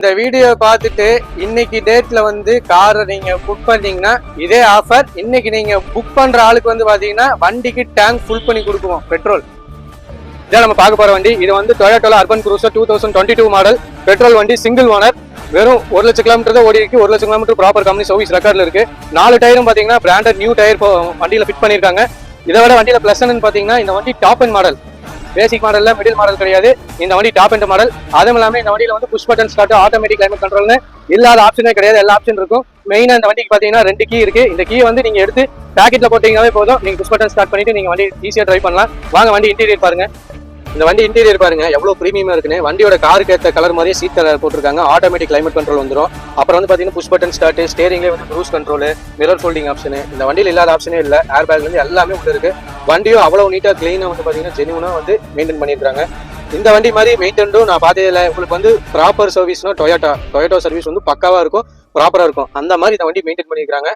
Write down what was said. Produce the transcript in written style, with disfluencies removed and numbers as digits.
இந்த வீடியோ பார்த்துட்டு இன்னைக்கு டேட்ல வந்து காரை நீங்க புக் பண்ணீங்கன்னா இதே ஆஃபர். இன்னைக்கு நீங்க புக் பண்ற ஆளுக்கு வந்து பாத்தீங்கன்னா வண்டிக்கு டேங்க் ஃபுல் பண்ணி கொடுக்குவோம் பெட்ரோல். இதான் நம்ம பார்க்க போற வண்டி. இது வந்து Toyota urban cruiser 2022 model petrol வண்டி, சிங்கிள் ஓனர். வெறும் 1 லட்சம் கிலோமீட்டர் தான் ஓடி இருக்கு. 1 லட்சம் கிலோமீட்டர் ப்ராப்பர் கம்பெனி சர்வீஸ் ரெக்கார்ட்ல இருக்கு. 4 டயரும் பாத்தீங்கன்னா பிராண்டட் நியூ டயர் வண்டியில ஃபிட் பண்ணிருக்காங்க. இதை விட வண்டியில பிளஸ் பாத்தீங்கன்னா இந்த வண்டி டாப் அண்ட் மாடல், பேசிக் மாடல்ல மிடில் மாடல் கிடையாது. இந்த வண்டி டாப் அண்ட் மாடல். அதுவும் இல்லாம இந்த வண்டியில வந்து push button start, automatic climate கண்ட்ரோல்னு இல்லாத ஆப்ஷனே கிடையாது. எல்லா ஆப்ஷன் இருக்கும். மெயினா இந்த வண்டிக்கு பாத்தீங்கன்னா 2 கீ இருக்கு. இந்த கீ வந்து நீங்க எடுத்து பாக்கெட்ல போட்டீங்கன்னாவே போதும். நீங்க புஷ் பட்டன் ஸ்டார்ட் பண்ணிட்டு நீங்க வண்டி ஈஸியா டிரைவ் பண்ணலாம். வாங்க வண்டி இன்டீரியர் பாருங்க. இந்த வண்டி இன்டீரியர் பாருங்க எவ்வளவு பிரீமியமா இருக்குன்னு. வண்டியோட காருக்கு ஏற்ற கலர் மாதிரியே சீட் கலர் போட்டிருக்காங்க. ஆட்டோமேட்டிக் கிளைமேட் கண்ட்ரோல் வந்துடும். அப்புறம் வந்து பாத்தீங்கன்னா புஷ் பட்டன் ஸ்டார்ட், ஸ்டேரிங்லேயே வந்து cruise control, mirror folding option. இந்த வண்டியில் இல்லாத ஆப்ஷனே இல்லை. ஏர் பேக்ல இருந்து எல்லாமே உள்ள இருக்கு. வண்டியும் அவ்வளவு நீட்டா கிளீனா வந்து பாத்தீங்கன்னா ஜெனியூனா வந்து மெயின்டைன் பண்ணியிருக்காங்க. இந்த வண்டி மாதிரி மெயின்டெண்டும் நான் பார்த்ததில்லை. உங்களுக்கு வந்து ப்ராப்பர் சர்வீஸ்னா டொயோட்டா சர்வீஸ் வந்து பக்காவா இருக்கும், ப்ராப்பரா இருக்கும். அந்த மாதிரி இந்த வண்டி மெயின்டைன் பண்ணியிருக்காங்க.